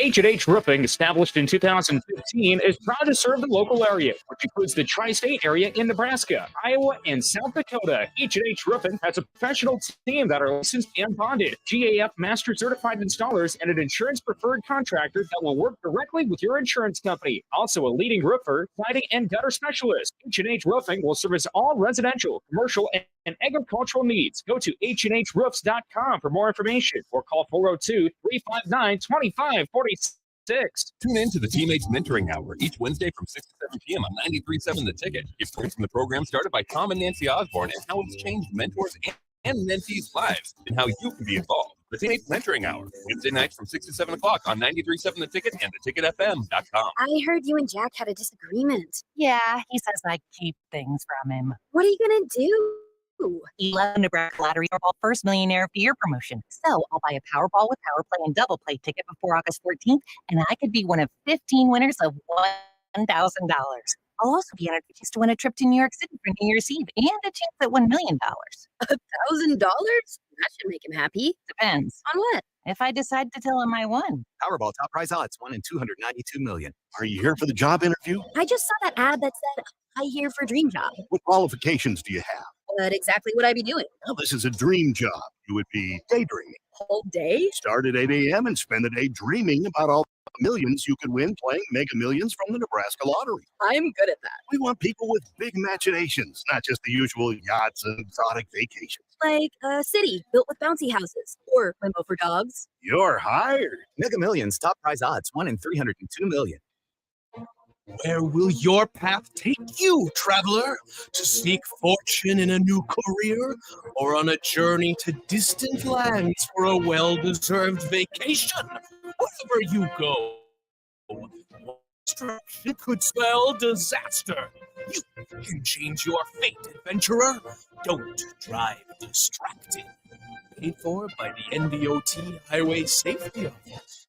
H&H Roofing, established in 2015, is proud to serve the local area, which includes the tri-state area in Nebraska, Iowa, and South Dakota. H&H Roofing has a professional team that are licensed and bonded, GAF Master Certified Installers, and an insurance-preferred contractor that will work directly with your insurance company. Also a leading roofer, siding, and gutter specialist. H&H Roofing will service all residential, commercial, and agricultural needs. Go to HNHroofs.com for more information or call 402-359-2546. Tune in to the Teammates Mentoring Hour each Wednesday from 6 to 7 p.m. on 93.7 The Ticket. Get stories from the program started by Tom and Nancy Osborne and how it's changed mentors and mentees' lives and how you can be involved. The Teammates Mentoring Hour, Wednesday nights from 6 to 7 o'clock on 93.7 The Ticket and theticketfm.com. I heard you and Jack had a disagreement. Yeah, he says I keep things from him. What are you gonna do? 11 Nebraska Lottery Powerball First Millionaire of the Year promotion. So I'll buy a Powerball with Power Play and Double Play ticket before August 14th, and I could be one of 15 winners of $1,000. I'll also be entered to win a trip to New York City for New Year's Eve and a chance at $1 million. $1,000? That should make him happy. Depends. On what? If I decide to tell him I won. Powerball top prize odds, 1 in 292 million. Are you here for the job interview? I just saw that ad that said, "I here for dream job." What qualifications do you have? What exactly would I be doing? Well, this is a dream job. You would be daydreaming. Whole day? Start at 8 a.m. and spend the day dreaming about all the millions you could win playing Mega Millions from the Nebraska Lottery. I'm good at that. We want people with big imaginations, not just the usual yachts and exotic vacations. Like a city built with bouncy houses or limo for dogs. You're hired. Mega Millions top prize odds, 1 in 302 million. Where will your path take you, traveler? To seek fortune in a new career or on a journey to distant lands for a well-deserved vacation? Wherever you go, destruction could spell disaster. You can change your fate, adventurer. Don't drive distracted. Paid for by the NDOT Highway Safety Office.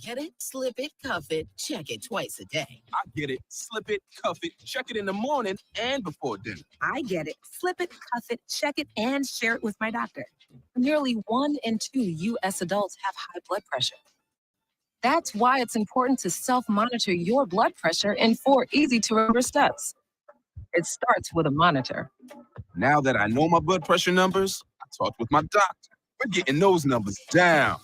Get it, slip it, cuff it, check it twice a day. I get it, slip it, cuff it, check it in the morning and before dinner. I get it, slip it, cuff it, check it, and share it with my doctor. Nearly 1 in 2 U.S. adults have high blood pressure. That's why it's important to self-monitor your blood pressure in 4 easy-to-remember steps. It starts with a monitor. Now that I know my blood pressure numbers, I talked with my doctor. We're getting those numbers down.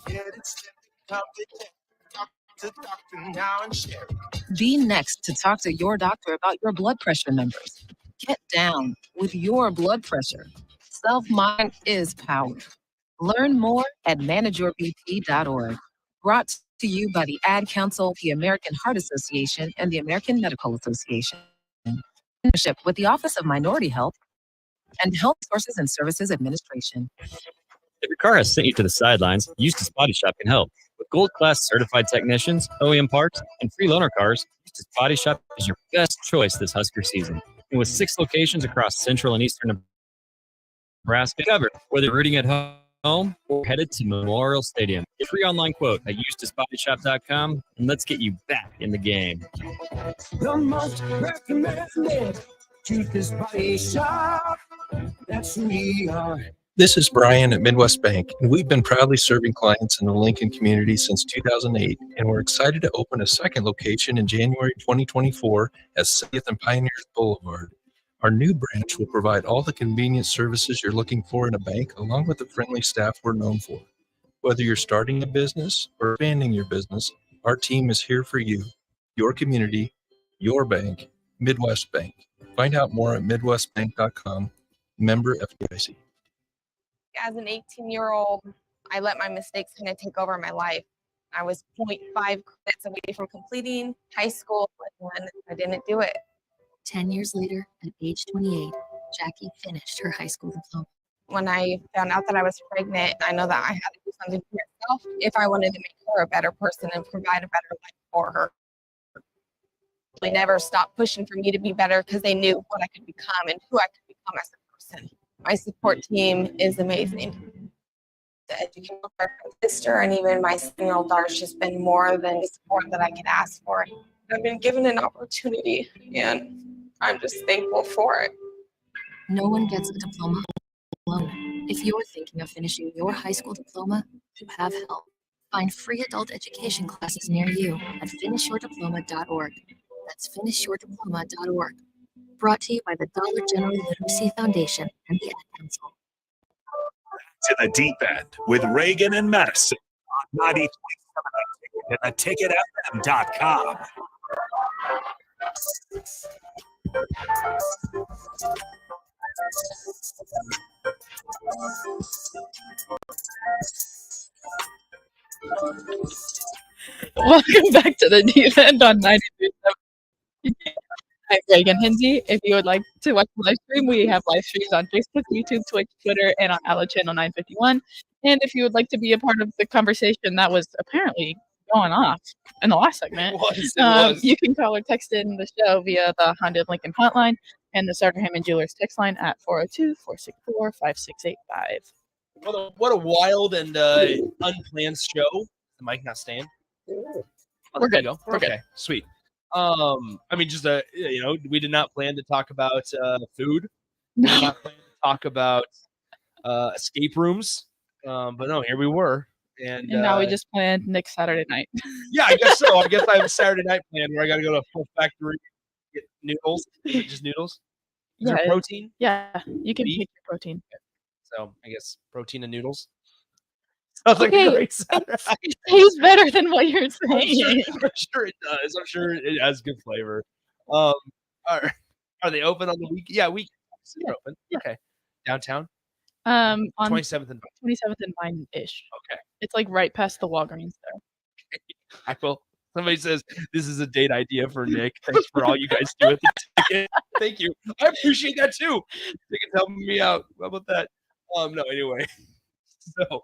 Be next to talk to your doctor about your blood pressure numbers. Get down with your blood pressure. Self-monitor is power. Learn more at manageyourbp.org. Brought to you by the Ad Council, the American Heart Association, and the American Medical Association. In partnership with the Office of Minority Health and Health Sources and Services Administration. If your car has sent you to the sidelines, Eustace Body Shop can help. With Gold Class certified technicians, OEM parts, and free loaner cars, Eustace Body Shop is your best choice this Husker season. And with 6 locations across central and eastern Nebraska, covered whether you're rooting at home or headed to Memorial Stadium. Get a free online quote at EustaceBodyShop.com, and let's get you back in the game. The most recommended Eustace Body Shop. That's who we are. This is Brian at Midwest Bank, and we've been proudly serving clients in the Lincoln community since 2008, and we're excited to open a second location in January 2024 at 70th and Pioneers Boulevard. Our new branch will provide all the convenient services you're looking for in a bank, along with the friendly staff we're known for. Whether you're starting a business or expanding your business, our team is here for you, your community, your bank, Midwest Bank. Find out more at midwestbank.com, member FDIC. As an 18-year-old, I let my mistakes kind of take over my life. I was 0.5 credits away from completing high school, and I didn't do it. 10 years later, at age 28, Jackie finished her high school diploma. When I found out that I was pregnant, I know that I had to do something for myself if I wanted to make her a better person and provide a better life for her. They never stopped pushing for me to be better because they knew what I could become and who I could become as a person. My support team is amazing. The educational part of my sister and even my 7-year-old daughter has just been more than the support that I could ask for. I've been given an opportunity and I'm just thankful for it. No one gets a diploma alone. If you're thinking of finishing your high school diploma, you have help. Find free adult education classes near you at finishyourdiploma.org. That's finishyourdiploma.org. Brought to you by the Dollar General Literacy Foundation and the Ad Council. To the deep end with Reagan and Madison on 90.7 and theticketfm.com. Welcome back to the deep end on 93.7. I'm Reagan Hinsey. If you would like to watch the live stream, we have live streams on Facebook, YouTube, Twitch, Twitter, and on Outlet Channel 951. And if you would like to be a part of the conversation that was apparently going off in the last segment, It was. you can call or text in the show via the Honda of Lincoln hotline and the Starter Hammond Jewelers text line at 402-464-5685. What a wild and unplanned show. The mic not staying. We're good. We're good. Okay, sweet. I mean, just we did not plan to talk about food. We did not plan to talk about escape rooms. But no, here we were. And now we just planned next Saturday night. Yeah, I guess so. I guess I have a Saturday night plan where I got to go to a full factory, get noodles. Is it just noodles? Is there protein? Yeah, you can pick your protein. So I guess protein and noodles. Sounds like a great Saturday. It tastes better than what you're saying. I'm sure it does. I'm sure it has good flavor. Are they open on the week? Yeah, week. They're open. Okay. Downtown. On 27th and 27th and Vine-ish. Okay. It's like right past the Walgreens there. I will. Somebody says this is a date idea for Nick. Thanks for all you guys do with the ticket. Thank you. I appreciate that too. Ticket's helping me out. How about that? No, anyway. So,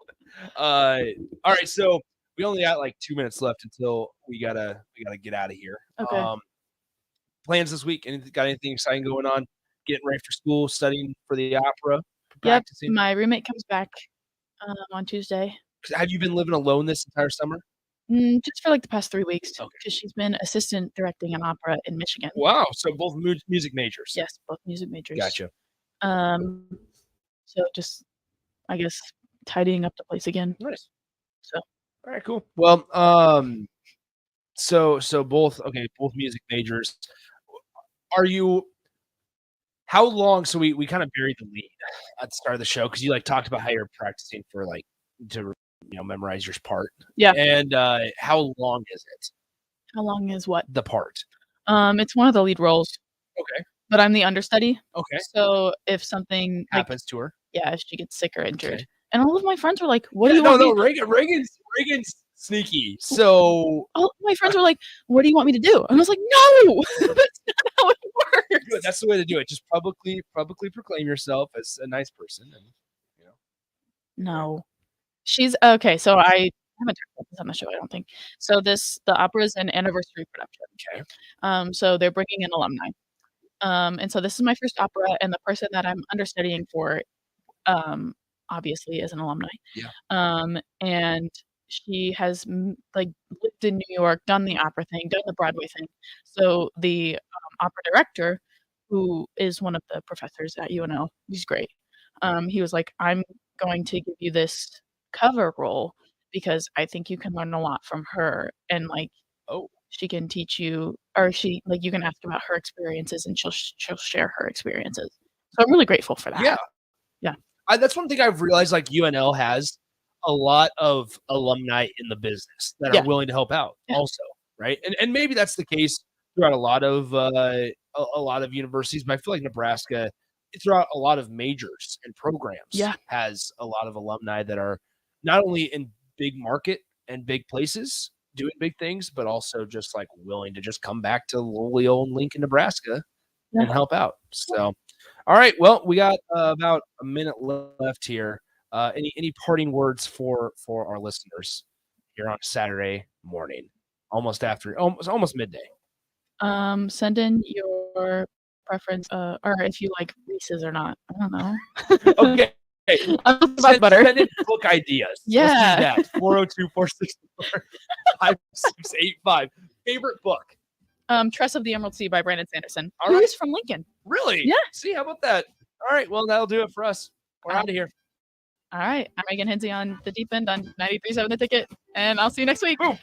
all right. So we only got like 2 minutes left until we gotta get out of here. Okay. Plans this week? Got anything exciting going on? Getting ready for school, studying for the opera. Yep. Practicing? My roommate comes back on Tuesday. Have you been living alone this entire summer? Just for like the past 3 weeks, because she's been assistant directing an opera in Michigan. Wow. So both music majors. Yes, both music majors. Gotcha. So just, I guess, tidying up the place again. Nice. So. All right, cool. Well, so both music majors. How long? So we kind of buried the lead at the start of the show because you talked about how you're practicing for to memorize your part. Yeah. And how long is it? How long is what? The part. It's one of the lead roles. Okay. But I'm the understudy. Okay. So if something happens to her, yeah, if she gets sick or injured, okay. And all of my friends were like, "What do you want?" No, Reagan's sneaky. So all of my friends were like, "What do you want me to do?" And I was like, "No, that's not how it works." Good. That's the way to do it. Just publicly proclaim yourself as a nice person, and No, she's okay. So I haven't talked about this on the show, I don't think. So the opera is an anniversary production. Okay. So they're bringing in alumni. And so this is my first opera, and the person that I'm understudying for, obviously is an alumni. Yeah. And she has lived in New York, done the opera thing, done the Broadway thing. So the opera director, who is one of the professors at UNL, he's great. He was like, "I'm going to give you this cover role because I think you can learn a lot from her, and she can teach you, or you can ask about her experiences, and she'll share her experiences." So I'm really grateful for that. Yeah. Yeah. That's one thing I've realized. UNL has a lot of alumni in the business that are willing to help out. Also, right? And maybe that's the case throughout a lot of universities, but I feel like Nebraska, throughout a lot of majors and programs, has a lot of alumni that are not only in big market and big places doing big things, but also just willing to just come back to lowly old Lincoln, Nebraska and help out. So, all right. Well, we got about a minute left here. Any parting words for our listeners here on Saturday morning, almost midday? Send in your preference, or if you like Reese's or not. I don't know. Okay. Send in book ideas. Yeah. Let's do that. 402-464-5685. Favorite book? Tress of the Emerald Sea by Brandon Sanderson. All right. Who's from Lincoln. Really? Yeah. See, how about that? All right. Well, that'll do it for us. We're out of here. All right. I'm Reagan Hinsey on The Deep End on 93.7 The Ticket, and I'll see you next week. Boom.